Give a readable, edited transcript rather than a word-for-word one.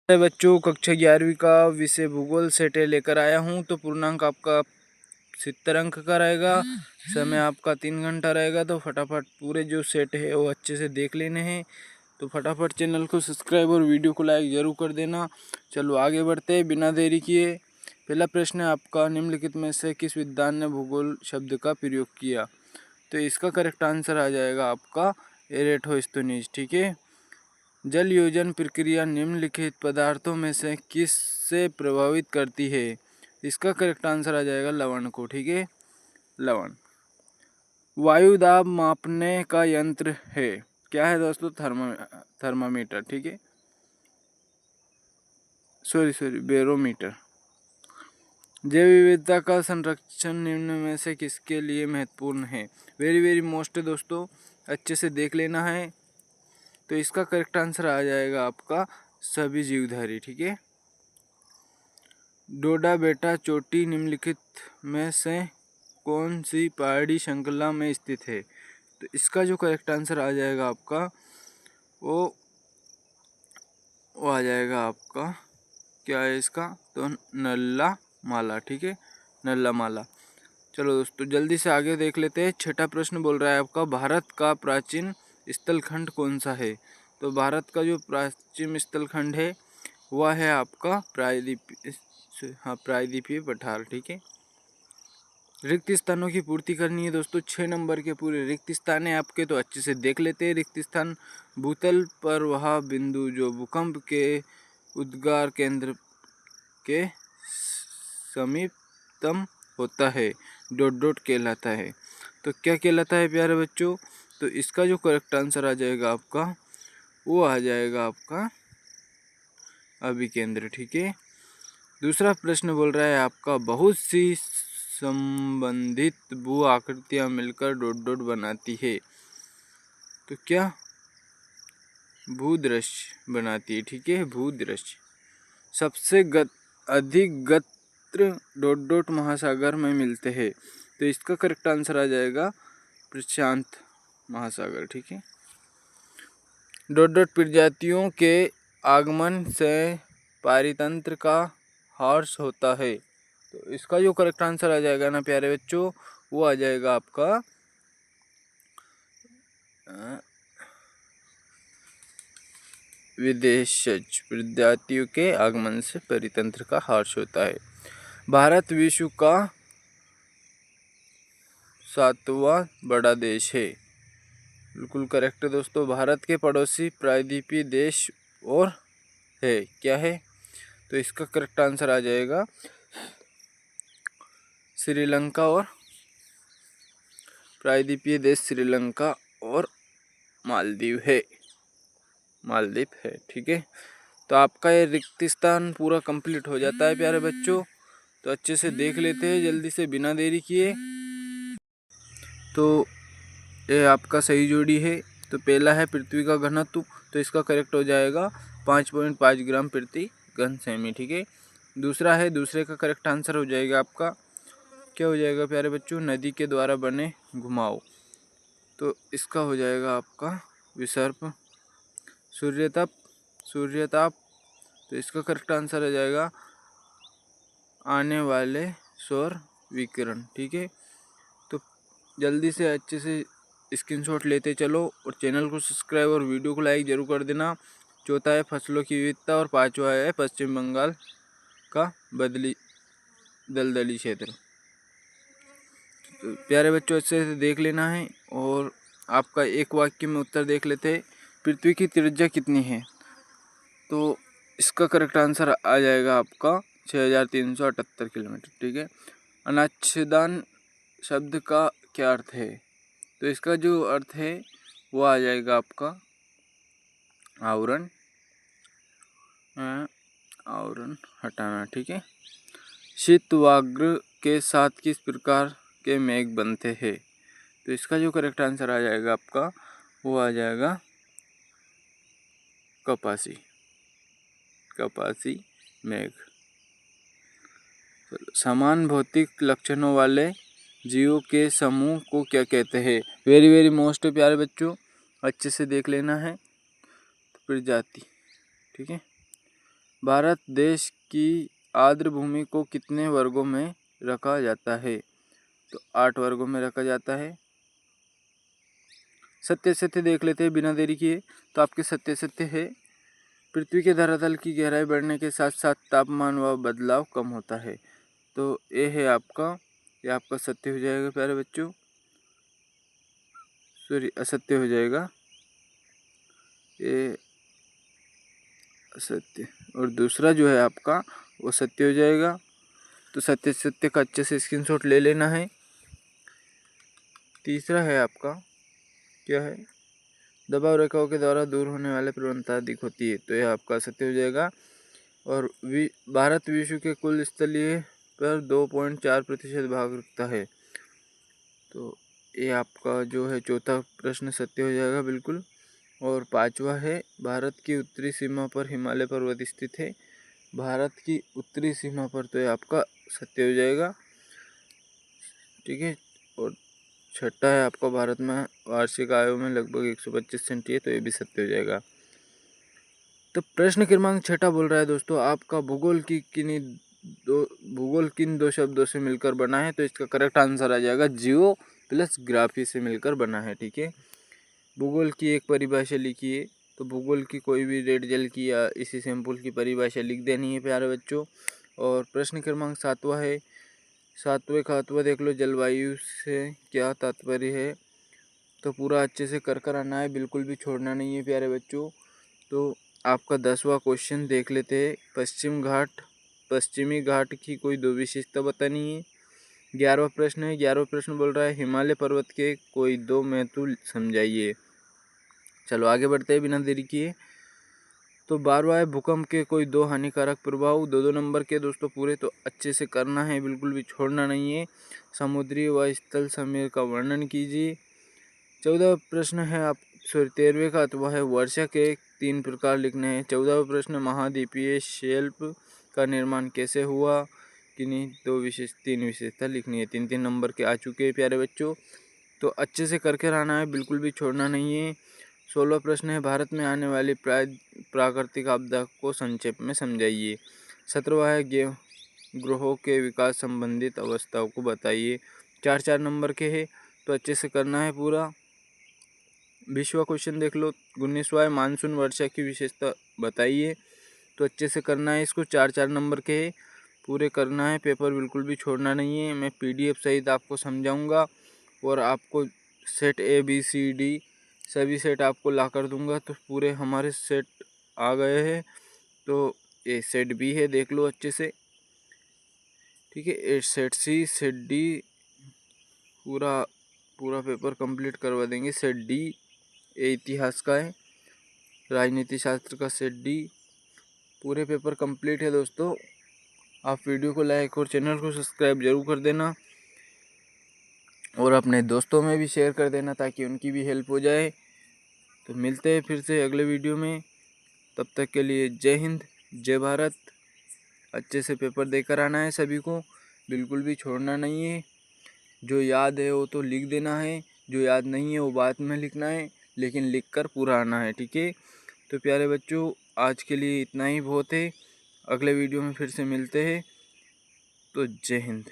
बच्चों, कक्षा 11वीं का विषय भूगोल सेट लेकर आया हूँ। तो पूर्णांक आपका 70 अंक का रहेगा। समय आपका 3 घंटा रहेगा। तो फटाफट पूरे जो सेट है वो अच्छे से देख लेने हैं। तो फटाफट चैनल को सब्सक्राइब और वीडियो को लाइक ज़रूर कर देना। चलो आगे बढ़ते हैं बिना देरी किए। पहला प्रश्न है आपका, निम्नलिखित में से किस विद्वान ने भूगोल शब्द का प्रयोग किया? तो इसका करेक्ट आंसर आ जाएगा आपका एरेटोस्थेनीज। ठीक है। जल योजन प्रक्रिया निम्नलिखित पदार्थों में से किस से प्रभावित करती है? इसका करेक्ट आंसर आ जाएगा लवण को। ठीक है, लवण। वायु दाब मापने का यंत्र है, क्या है दोस्तों? थर्मामीटर। ठीक है, सॉरी बैरोमीटर। जैव विविधता का संरक्षण निम्न में से किसके लिए महत्वपूर्ण है? वेरी मोस्ट दोस्तों, अच्छे से देख लेना है। तो इसका करेक्ट आंसर आ जाएगा आपका सभी जीवधारी। ठीक है। डोडा बेटा चोटी निम्नलिखित में से कौन सी पहाड़ी श्रृंखला में स्थित है? तो इसका जो करेक्ट आंसर आ जाएगा आपका वो आ जाएगा आपका, क्या है इसका? तो नल्ला माला। ठीक है, नल्ला माला। चलो दोस्तों जल्दी से आगे देख लेते हैं। छठा प्रश्न बोल रहा है आपका, भारत का प्राचीन स्थलखंड कौन सा है? तो भारत का जो प्राचीन स्थलखंड है वह है आपका प्रायद्वीपीय पठार। ठीक है। रिक्त स्थानों की पूर्ति करनी है दोस्तों। 6 नंबर के पूरे रिक्त स्थान है आपके, तो अच्छे से देख लेते हैं। रिक्त स्थान भूतल पर वह बिंदु जो भूकंप के उद्गार केंद्र के समीपतम होता है डॉट कहलाता है। तो क्या कहलाता है प्यारे बच्चों? तो इसका जो करेक्ट आंसर आ जाएगा आपका वो आ जाएगा आपका अभिकेंद्र। ठीक है। दूसरा प्रश्न बोल रहा है आपका, बहुत सी संबंधित भू आकृतियां मिलकर डॉट बनाती है। तो क्या? भूदृश्य बनाती है। ठीक है, भूदृश्य। सबसे अधिक गत्र डॉट महासागर में मिलते हैं। तो इसका करेक्ट आंसर आ जाएगा प्रशांत महासागर। ठीक है। डॉट प्रजातियों के आगमन से पारितंत्र का ह्रास होता है। तो इसका जो करेक्ट आंसर आ जाएगा ना प्यारे बच्चों, वो आ जाएगा आपका विदेशज प्रजातियों के आगमन से परितंत्र का ह्रास होता है। भारत विश्व का 7वां बड़ा देश है। बिल्कुल करेक्ट है दोस्तों। भारत के पड़ोसी प्रायद्वीपीय देश और है, क्या है? तो इसका करेक्ट आंसर आ जाएगा श्रीलंका और प्रायद्वीपीय देश श्रीलंका और मालदीव है। ठीक है। तो आपका ये रिक्त स्थान पूरा कंप्लीट हो जाता है प्यारे बच्चों। तो अच्छे से देख लेते हैं जल्दी से बिना देरी किए। तो ये आपका सही जोड़ी है। तो पहला है पृथ्वी का घनत्व, तो इसका करेक्ट हो जाएगा 5.5 ग्राम प्रति घन सेमी। ठीक है। दूसरा है, दूसरे का करेक्ट आंसर हो जाएगा आपका, क्या हो जाएगा प्यारे बच्चों? नदी के द्वारा बने घुमाव। तो इसका हो जाएगा आपका विसर्प। सूर्यताप। तो इसका करेक्ट आंसर आ जाएगा आने वाले सौर विकिरण। ठीक है। तो जल्दी से अच्छे से स्क्रीनशॉट लेते चलो और चैनल को सब्सक्राइब और वीडियो को लाइक जरूर कर देना। चौथा है फसलों की विविधता और पांचवा है पश्चिम बंगाल का दलदली क्षेत्र। तो प्यारे बच्चों अच्छे से देख लेना है। और आपका एक वाक्य में उत्तर देख लेते हैं। पृथ्वी की त्रिज्या कितनी है? तो इसका करेक्ट आंसर आ जाएगा आपका 6378 किलोमीटर। ठीक है। अनाच्छादन शब्द का क्या अर्थ है? तो इसका जो अर्थ है वो आ जाएगा आपका आवरण हटाना। ठीक है। शीतवाग्र के साथ किस प्रकार के मेघ बनते हैं? तो इसका जो करेक्ट आंसर आ जाएगा आपका वो आ जाएगा कपासी मेघ। समान भौतिक लक्षणों वाले जीवों के समूह को क्या कहते हैं? वेरी मोस्ट प्यारे बच्चों, अच्छे से देख लेना है। प्रजाति। ठीक है। भारत देश की आर्द्र भूमि को कितने वर्गों में रखा जाता है? तो 8 वर्गों में रखा जाता है। सत्य सत्य देख लेते हैं बिना देरी किए। तो आपके सत्य सत्य है, पृथ्वी के धरातल की गहराई बढ़ने के साथ साथ तापमान व बदलाव कम होता है। तो ये है आपका, ये आपका सत्य हो जाएगा प्यारे बच्चों, सॉरी असत्य हो जाएगा, ये असत्य। और दूसरा जो है आपका वो सत्य हो जाएगा। तो सत्य सत्य का अच्छे से स्क्रीनशॉट ले लेना है। तीसरा है आपका, क्या है, दबाव रेखाओं के द्वारा दूर होने वाले प्रवणता अधिक होती है। तो यह आपका सत्य हो जाएगा। और भारत विश्व के कुल स्थलीय पर 2.4% भाग रखता है। तो ये आपका जो है चौथा प्रश्न सत्य हो जाएगा बिल्कुल। और पांचवा है, भारत की उत्तरी सीमा पर हिमालय पर्वत स्थित है। भारत की उत्तरी सीमा पर, तो ये आपका सत्य हो जाएगा, ठीक है। और छठा है आपका, भारत में वार्षिक आयु में लगभग 125 सेंटी है। तो ये भी सत्य हो जाएगा। तो प्रश्न क्रमांक 6 बोल रहा है दोस्तों, आपका भूगोल किन दो शब्दों से मिलकर बना है? तो इसका करेक्ट आंसर आ जाएगा जियो प्लस ग्राफी से मिलकर बना है, ठीक है। भूगोल की एक परिभाषा लिखिए। तो भूगोल की कोई भी रेड जेल की या इसी सैंपल की परिभाषा लिख देनी है प्यारे बच्चों। और प्रश्न क्रमांक 7वां है, 7वें का 7वां देख लो, जलवायु से क्या तात्पर्य है? तो पूरा अच्छे से कर आना है, बिल्कुल भी छोड़ना नहीं है प्यारे बच्चों। तो आपका 10वां क्वेश्चन देख लेते हैं, पश्चिमी घाट की कोई दो विशेषता बतानी है। 11वां प्रश्न है, 11वां प्रश्न बोल रहा है हिमालय पर्वत के कोई दो महत्व समझाइए। चलो आगे बढ़ते हैं बिना देरी किए। तो 12वां है, भूकंप के कोई दो हानिकारक प्रभाव। 2-2 नंबर के दोस्तों पूरे, तो अच्छे से करना है, बिल्कुल भी छोड़ना नहीं है। समुद्री व स्थल समीर का वर्णन कीजिए। 14वां प्रश्न है आप, सॉरी 13वें का अथवा है, वर्षा के 3 प्रकार लिखने हैं। 14वां प्रश्न, महाद्वीपीय शेल्फ का निर्माण कैसे हुआ? किन्हीं 3 विशेषता लिखनी है। 3-3 नंबर के आ चुके हैं प्यारे बच्चों, तो अच्छे से करके रहना है, बिल्कुल भी छोड़ना नहीं है। 16वां प्रश्न है, भारत में आने वाली प्राकृतिक आपदा को संक्षेप में समझाइए। 17वां है, ग्रहों के विकास संबंधित अवस्थाओं को बताइए। 4-4 नंबर के है, तो अच्छे से करना है पूरा। 20वां क्वेश्चन देख लो, 19वां है, मानसून वर्षा की विशेषता बताइए। तो अच्छे से करना है इसको, 4-4 नंबर के है, पूरे करना है, पेपर बिल्कुल भी छोड़ना नहीं है। मैं PDF सहित आपको समझाऊंगा और आपको सेट ABCD सभी सेट आपको ला कर दूंगा। तो पूरे हमारे सेट आ गए हैं, तो ये सेट B है, देख लो अच्छे से, ठीक है। सेट C, सेट D, पूरा पेपर कंप्लीट करवा देंगे। सेट D ये इतिहास का है, राजनीति शास्त्र का सेट D, पूरे पेपर कंप्लीट है दोस्तों। आप वीडियो को लाइक और चैनल को सब्सक्राइब जरूर कर देना और अपने दोस्तों में भी शेयर कर देना ताकि उनकी भी हेल्प हो जाए। तो मिलते हैं फिर से अगले वीडियो में, तब तक के लिए जय हिंद, जय भारत। अच्छे से पेपर देकर आना है सभी को, बिल्कुल भी छोड़ना नहीं है। जो याद है वो तो लिख देना है, जो याद नहीं है वो बाद में लिखना है, लेकिन लिख कर पूरा आना है, ठीक है। तो प्यारे बच्चों, आज के लिए इतना ही बहुत है। अगले वीडियो में फिर से मिलते हैं। तो जय हिंद।